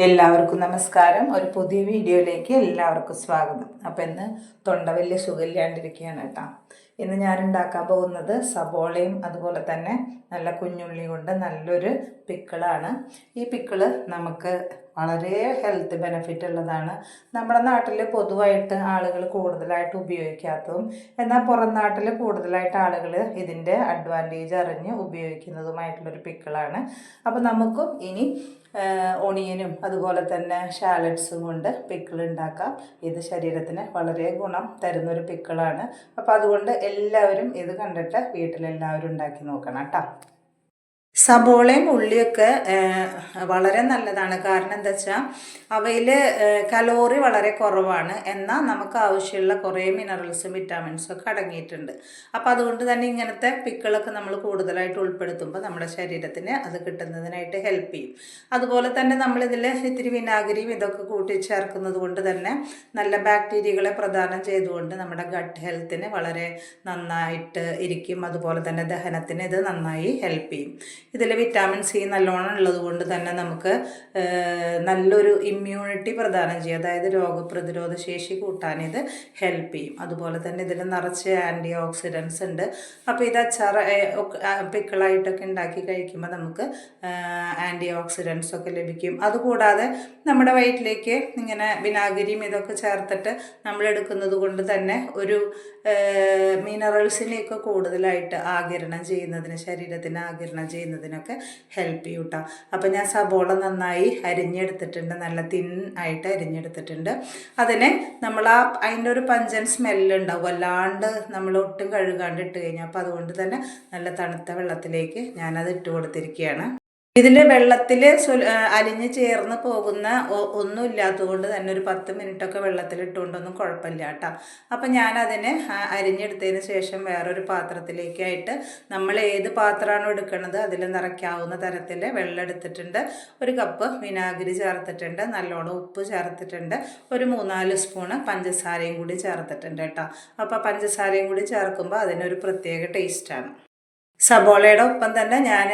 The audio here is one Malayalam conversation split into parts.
എല്ലാവർക്കും നമസ്കാരം. ഒരു പുതിയ വീഡിയോയിലേക്ക് എല്ലാവർക്കും സ്വാഗതം. അപ്പോൾ ഇന്ന് തൊണ്ട വലിയ സുഖമില്ലാണ്ടിരിക്കുകയാണ് കേട്ടോ. ഇന്ന് ഞാൻ ഉണ്ടാക്കാൻ പോകുന്നത് സബോളയും അതുപോലെ തന്നെ നല്ല കുഞ്ഞുള്ളി കൊണ്ട് നല്ലൊരു പിക്കിളാണ്. ഈ പിക്കിള് നമുക്ക് വളരെ ഹെൽത്ത് ബെനിഫിറ്റ് ഉള്ളതാണ്. നമ്മുടെ നാട്ടിൽ പൊതുവായിട്ട് ആളുകൾ കൂടുതലായിട്ട് ഉപയോഗിക്കാത്തതും എന്നാൽ പുറം നാട്ടിൽ കൂടുതലായിട്ട് ആളുകൾ ഇതിൻ്റെ അഡ്വാൻറ്റേജ് അറിഞ്ഞ് ഉപയോഗിക്കുന്നതുമായിട്ടുള്ളൊരു പിക്കിളാണ്. അപ്പോൾ നമുക്കും ഇനി ഓണിയനും അതുപോലെ തന്നെ ഷാലറ്റ്സും കൊണ്ട് പിക്കിൾ ഉണ്ടാക്കാം. ഇത് ശരീരത്തിന് വളരെ ഗുണം തരുന്നൊരു പിക്കിളാണ്. അപ്പോൾ അതുകൊണ്ട് എല്ലാവരും ഇത് കണ്ടിട്ട് വീട്ടിലെല്ലാവരും ഉണ്ടാക്കി നോക്കണം കേട്ടോ. സബോളയും ഉള്ളിയൊക്കെ വളരെ നല്ലതാണ്. കാരണം എന്താ വെച്ചാൽ അവയിൽ കലോറി വളരെ കുറവാണ്, എന്നാൽ നമുക്ക് ആവശ്യമുള്ള കുറേ മിനറൽസും വിറ്റാമിൻസും ഒക്കെ അടങ്ങിയിട്ടുണ്ട്. അപ്പോൾ അതുകൊണ്ട് തന്നെ ഇങ്ങനത്തെ പിക്കിളൊക്കെ നമ്മൾ കൂടുതലായിട്ട് ഉൾപ്പെടുത്തുമ്പോൾ നമ്മുടെ ശരീരത്തിന് അത് കിട്ടുന്നതിനായിട്ട് ഹെൽപ്പ് ചെയ്യും. അതുപോലെ തന്നെ നമ്മളിതിൽ ഇത്തിരി വിനാഗിരിയും ഇതൊക്കെ കൂട്ടിച്ചേർക്കുന്നത് കൊണ്ട് തന്നെ നല്ല ബാക്ടീരിയകളെ പ്രദാനം ചെയ്തുകൊണ്ട് നമ്മുടെ ഗട്ട് ഹെൽത്തിന് വളരെ നന്നായിട്ട് ഇരിക്കും. അതുപോലെ തന്നെ ദഹനത്തിന് ഇത് നന്നായി ഹെൽപ്പ് ചെയ്യും. ഇതിൽ വിറ്റാമിൻ സി നല്ലോണം ഉള്ളത് കൊണ്ട് തന്നെ നമുക്ക് നല്ലൊരു ഇമ്മ്യൂണിറ്റി പ്രദാനം ചെയ്യും. അതായത് രോഗപ്രതിരോധ ശേഷി കൂട്ടാൻ ഇത് ഹെൽപ്പ് ചെയ്യും. അതുപോലെ തന്നെ ഇതിൽ നിറച്ച് ആൻറ്റി ഓക്സിഡൻസ് ഉണ്ട്. അപ്പോൾ ഇത് പിക്കിളായിട്ടൊക്കെ ഉണ്ടാക്കി കഴിക്കുമ്പോൾ നമുക്ക് ആൻറ്റി ഓക്സിഡൻസ് ഒക്കെ ലഭിക്കും. അതുകൂടാതെ നമ്മുടെ വയറ്റിലേക്ക് ഇങ്ങനെ വിനാഗിരിയും ഇതൊക്കെ ചേർത്തിട്ട് നമ്മൾ എടുക്കുന്നത് കൊണ്ട് തന്നെ ഒരു മിനറൽസിനെയൊക്കെ കൂടുതലായിട്ട് ആഗിരണം ചെയ്യുന്നതിന്, ശരീരത്തിന് ആഗിരണം ചെയ്യുന്നതിനൊക്കെ ഹെൽപ്പ് ചെയ്യും കേട്ടോ. അപ്പോൾ ഞാൻ സബോള നന്നായി അരിഞ്ഞെടുത്തിട്ടുണ്ട്, നല്ല തിൻ ആയിട്ട് അരിഞ്ഞെടുത്തിട്ടുണ്ട്. അതിനെ നമ്മൾ അതിൻ്റെ ഒരു പഞ്ചൻ സ്മെല്ലുണ്ടാവും, വല്ലാണ്ട് നമ്മൾ ഒട്ടും കഴുകാണ്ട് ഇട്ട് കഴിഞ്ഞാൽ. അപ്പോൾ അതുകൊണ്ട് തന്നെ നല്ല തണുത്ത വെള്ളത്തിലേക്ക് ഞാനത് ഇട്ട് കൊടുത്തിരിക്കുകയാണ്. ഇതിൽ വെള്ളത്തിൽ അലിഞ്ഞ് ചേർന്ന് പോകുന്ന ഒന്നും ഇല്ലാത്തതുകൊണ്ട് തന്നെ ഒരു 10 മിനിറ്റൊക്കെ വെള്ളത്തിലിട്ടുകൊണ്ടൊന്നും കുഴപ്പമില്ല കേട്ടോ. അപ്പം ഞാനതിനെ അരിഞ്ഞെടുത്തതിന് ശേഷം വേറൊരു പാത്രത്തിലേക്കായിട്ട് നമ്മൾ ഏത് പാത്രമാണോ എടുക്കുന്നത് അതിൽ നിറയ്ക്കാവുന്ന തരത്തിൽ വെള്ളം എടുത്തിട്ടുണ്ട്. ഒരു കപ്പ് വിനാഗിരി ചേർത്തിട്ടുണ്ട്, നല്ലോണം ഉപ്പ് ചേർത്തിട്ടുണ്ട്, ഒരു 3-4 സ്പൂണ് പഞ്ചസാരയും കൂടി ചേർത്തിട്ടുണ്ട് കേട്ടോ. അപ്പോൾ പഞ്ചസാരയും കൂടി ചേർക്കുമ്പോൾ അതിനൊരു പ്രത്യേക ടേസ്റ്റാണ്. സബോളയുടെ ഒപ്പം തന്നെ ഞാൻ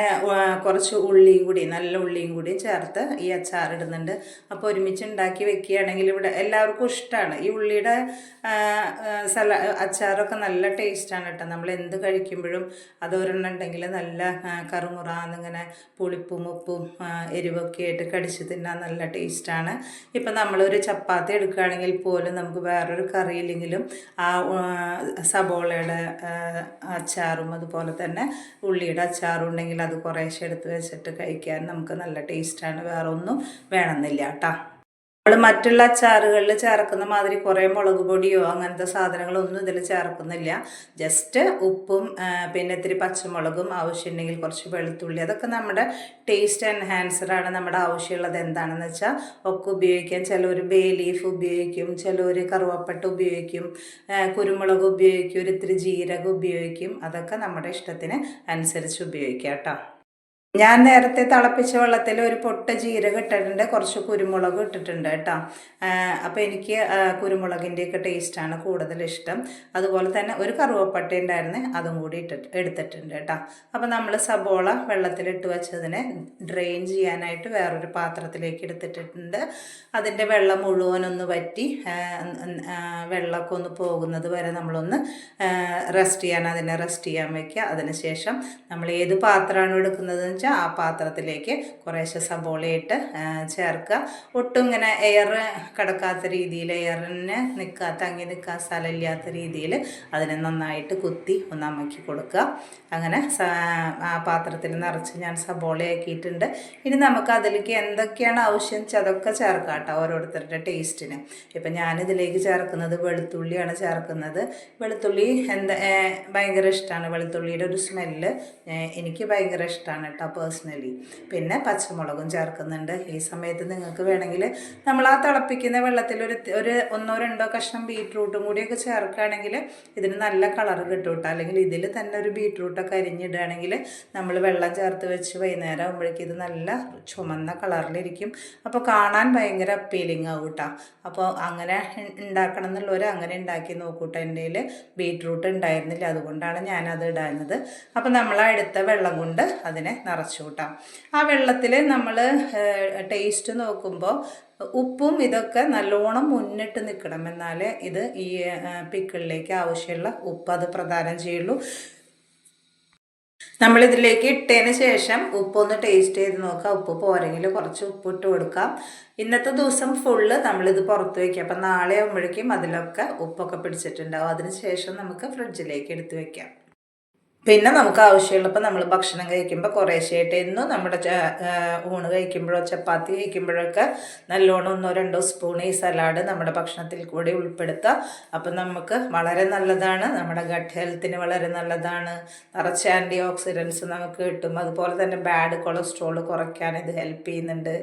കുറച്ച് ഉള്ളിയും കൂടി, നല്ല ഉള്ളിയും കൂടി ചേർത്ത് ഈ അച്ചാർ ഇടുന്നുണ്ട്. അപ്പോൾ ഒരുമിച്ച് ഉണ്ടാക്കി വെക്കുകയാണെങ്കിൽ ഇവിടെ എല്ലാവർക്കും ഇഷ്ടമാണ്. ഈ ഉള്ളിയുടെ അച്ചാറൊക്കെ നല്ല ടേസ്റ്റാണ് കേട്ടോ. നമ്മൾ എന്ത് കഴിക്കുമ്പോഴും അതൊരെണ്ണം ഉണ്ടെങ്കിൽ നല്ല കറുമുറാന്നിങ്ങനെ പുളിപ്പും ഉപ്പും എരിവൊക്കെ ആയിട്ട് കടിച്ച് തിന്നാൻ നല്ല ടേസ്റ്റാണ്. ഇപ്പം നമ്മളൊരു ചപ്പാത്തി എടുക്കുകയാണെങ്കിൽ പോലും നമുക്ക് വേറൊരു കറിയില്ലെങ്കിലും ആ സബോളയുടെ അച്ചാറും അതുപോലെ തന്നെ ഉള്ളിയുടെ അച്ചാറും ഉണ്ടെങ്കിൽ അത് കുറേശ്ശെ എടുത്ത് വെച്ചിട്ട് കഴിക്കാൻ നമുക്ക് നല്ല ടേസ്റ്റാണ്. വേറെ ഒന്നും വേണമെന്നില്ല കേട്ടോ. നമ്മൾ മറ്റുള്ള അച്ചാറുകളിൽ ചേർക്കുന്ന മാതിരി കുറേ മുളക് പൊടിയോ അങ്ങനത്തെ സാധനങ്ങളൊന്നും ഇതിൽ ചേർക്കുന്നില്ല. ജസ്റ്റ് ഉപ്പും പിന്നെ ഇത്തിരി പച്ചമുളകും, ആവശ്യമുണ്ടെങ്കിൽ കുറച്ച് വെളുത്തുള്ളി, അതൊക്കെ നമ്മുടെ ടേസ്റ്റ് എൻഹാൻസറാണ്. നമ്മുടെ ആവശ്യമുള്ളത് എന്താണെന്ന് വെച്ചാൽ ഒക്കെ ഉപയോഗിക്കാം. ചിലർ ബേ ലീഫ് ഉപയോഗിക്കും, ചിലർ കറുവപ്പട്ട ഉപയോഗിക്കും, കുരുമുളക് ഉപയോഗിക്കും, ഒരു ഇത്തിരി ജീരകം ഉപയോഗിക്കും. അതൊക്കെ നമ്മുടെ ഇഷ്ടത്തിന് അനുസരിച്ച് ഉപയോഗിക്കാം കേട്ടോ. ഞാൻ നേരത്തെ തിളപ്പിച്ച വെള്ളത്തിൽ ഒരു പൊട്ട ജീരകം ഇട്ടിട്ടുണ്ട്, കുറച്ച് കുരുമുളക് ഇട്ടിട്ടുണ്ട് കേട്ടോ. അപ്പോൾ എനിക്ക് കുരുമുളകിൻ്റെയൊക്കെ ടേസ്റ്റാണ് കൂടുതൽ ഇഷ്ടം. അതുപോലെ തന്നെ ഒരു കറുവപ്പട്ട ഉണ്ടായിരുന്നു, അതും കൂടി എടുത്തിട്ടുണ്ട് കേട്ടോ. അപ്പോൾ നമ്മൾ സബോള വെള്ളത്തിലിട്ട് വെച്ചതിനെ ഡ്രെയിൻ ചെയ്യാനായിട്ട് വേറൊരു പാത്രത്തിലേക്ക് എടുത്തിട്ടുണ്ട്. അതിൻ്റെ വെള്ളം മുഴുവനൊന്ന് വറ്റി വെള്ളമൊക്കെ ഒന്ന് പോകുന്നത് വരെ നമ്മളൊന്ന് റെസ്റ്റ് ചെയ്യാൻ വയ്ക്കുക. അതിനുശേഷം നമ്മൾ ഏത് പാത്രമാണോ എടുക്കുന്നത് ആ പാത്രത്തിലേക്ക് കുറേശ്ശെ സബോളയിട്ട് ചേർക്കുക. ഒട്ടും ഇങ്ങനെ എയർ കിടക്കാത്ത രീതിയിൽ, എയറിന് തങ്ങി നിൽക്കാൻ സ്ഥലമില്ലാത്ത രീതിയിൽ അതിനെ നന്നായിട്ട് കുത്തി ഒന്ന് അമക്കി കൊടുക്കുക. അങ്ങനെ ആ പാത്രത്തിൽ നിറച്ച് ഞാൻ സബോളയാക്കിയിട്ടുണ്ട്. ഇനി നമുക്ക് അതിലേക്ക് എന്തൊക്കെയാണ് ആവശ്യം അതൊക്കെ ചേർക്കാം കേട്ടോ, ഓരോരുത്തരുടെ ടേസ്റ്റിന്. ഇപ്പം ഞാനിതിലേക്ക് ചേർക്കുന്നത് വെളുത്തുള്ളിയാണ് ചേർക്കുന്നത്. വെളുത്തുള്ളി ഭയങ്കര ഇഷ്ടമാണ്. വെളുത്തുള്ളിയുടെ ഒരു സ്മെല്ല് എനിക്ക് ഭയങ്കര ഇഷ്ടമാണ് കേട്ടോ പേഴ്സണലി. പിന്നെ പച്ചമുളകും ചേർക്കുന്നുണ്ട്. ഈ സമയത്ത് നിങ്ങൾക്ക് വേണമെങ്കിൽ നമ്മൾ ആ തിളപ്പിക്കുന്ന വെള്ളത്തിൽ ഒരു 1-2 കഷ്ണം ബീട്രൂട്ടും കൂടിയൊക്കെ ചേർക്കുകയാണെങ്കിൽ ഇതിന് നല്ല കളർ കിട്ടും കേട്ടോ. അല്ലെങ്കിൽ ഇതിൽ തന്നെ ഒരു ബീട്രൂട്ടൊക്കെ അരിഞ്ഞിടുകയാണെങ്കിൽ നമ്മൾ വെള്ളം ചേർത്ത് വെച്ച് വൈകുന്നേരം ആകുമ്പോഴേക്കും ഇത് നല്ല ചുമന്ന കളറിലിരിക്കും. അപ്പോൾ കാണാൻ ഭയങ്കര അപ്പീലിംഗ് ആവും കേട്ടോ. അപ്പോൾ അങ്ങനെ ഉണ്ടാക്കണം എന്നുള്ളവർ അങ്ങനെ ഉണ്ടാക്കി നോക്കൂട്ടോ. എൻ്റെ കയ്യിൽ ബീട്രൂട്ട് ഉണ്ടായിരുന്നില്ല, അതുകൊണ്ടാണ് ഞാനത് ഇടാഞ്ഞത്. അപ്പോൾ നമ്മൾ എടുത്ത വെള്ളം കൊണ്ട് അതിനെ നിറച്ച് നിറച്ചു കൂട്ടാം. ആ വെള്ളത്തിൽ നമ്മൾ ടേസ്റ്റ് നോക്കുമ്പോൾ ഉപ്പും ഇതൊക്കെ നല്ലോണം മുന്നിട്ട് നിൽക്കണം, എന്നാൽ ഇത് ഈ പിക്കിളിലേക്ക് ആവശ്യമുള്ള ഉപ്പ് അത് പ്രദാനം ചെയ്യുള്ളൂ. നമ്മളിതിലേക്ക് ഇട്ടതിന് ശേഷം ഉപ്പൊന്ന് ടേസ്റ്റ് ചെയ്ത് നോക്കാം. ഉപ്പ് പോരെങ്കിൽ കുറച്ച് ഉപ്പ് ഇട്ട് കൊടുക്കാം. ഇന്നത്തെ ദിവസം ഫുള്ള് നമ്മളിത് പുറത്ത് വയ്ക്കാം. അപ്പം നാളെ ആകുമ്പോഴേക്കും അതിലൊക്കെ ഉപ്പൊക്കെ പിടിച്ചിട്ടുണ്ടാവും. അതിന് ശേഷം നമുക്ക് ഫ്രിഡ്ജിലേക്ക് എടുത്ത് വയ്ക്കാം. പിന്നെ നമുക്ക് ആവശ്യമുള്ളപ്പോൾ നമ്മൾ ഭക്ഷണം കഴിക്കുമ്പോൾ കുറേശ്ശെയായിട്ട് എന്നും നമ്മുടെ ഊണ് കഴിക്കുമ്പോഴോ ചപ്പാത്തി കഴിക്കുമ്പോഴൊക്കെ നല്ലോണം 1-2 സ്പൂൺ ഈ സലാഡ് നമ്മുടെ ഭക്ഷണത്തിൽ കൂടി ഉൾപ്പെടുത്തുക. അപ്പം നമുക്ക് വളരെ നല്ലതാണ്, നമ്മുടെ ഗട്ട് ഹെൽത്തിന് വളരെ നല്ലതാണ്. നിറച്ച് ആൻറ്റി ഓക്സിഡൻസ് നമുക്ക് കിട്ടും. അതുപോലെ തന്നെ ബാഡ് കൊളസ്ട്രോൾ കുറയ്ക്കാൻ ഇത് ഹെൽപ്പ് ചെയ്യുന്നുണ്ട്.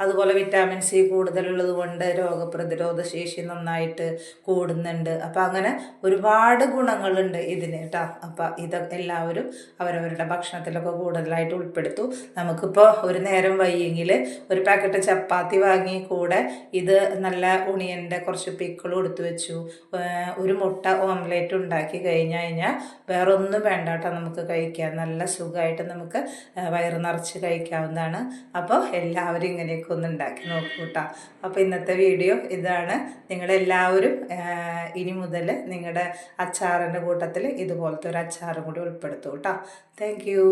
അതുപോലെ വിറ്റാമിൻ സി കൂടുതലുള്ളത് കൊണ്ട് രോഗപ്രതിരോധ ശേഷി നന്നായിട്ട് കൂടുന്നുണ്ട്. അപ്പം അങ്ങനെ ഒരുപാട് ഗുണങ്ങളുണ്ട് ഇതിന് കേട്ടോ. അപ്പം ഇതൊക്കെ എല്ലാവരും അവരവരുടെ ഭക്ഷണത്തിലൊക്കെ കൂടുതലായിട്ട് ഉൾപ്പെടുത്തു. നമുക്കിപ്പോൾ ഒരു നേരം വയ്യെങ്കിൽ ഒരു പാക്കറ്റ് ചപ്പാത്തി വാങ്ങി കൂടെ ഇത് നല്ല ഉണിയൻ്റെ കുറച്ച് പിക്കിളും എടുത്തു വെച്ചു, ഒരു മുട്ട ഓംലേറ്റ് ഉണ്ടാക്കി കഴിഞ്ഞാൽ വേറെ ഒന്നും വേണ്ട കേട്ടോ, നമുക്ക് കഴിക്കാം. നല്ല സുഖമായിട്ട് നമുക്ക് വയറ് നിറച്ച് കഴിക്കാവുന്നതാണ്. അപ്പോൾ എല്ലാവരും ഇങ്ങനെയൊക്കെ ഒന്ന് ഉണ്ടാക്കി നോക്കൂ കേട്ടോ. അപ്പോൾ ഇന്നത്തെ വീഡിയോ ഇതാണ്. നിങ്ങളെല്ലാവരും ഇനി മുതൽ നിങ്ങളുടെ അച്ചാറിൻ്റെ കൂട്ടത്തിൽ ഇതുപോലത്തെ ഒരു അച്ചാറും കൂടി ഉൾപ്പെടുത്തും കേട്ടോ. Thank you.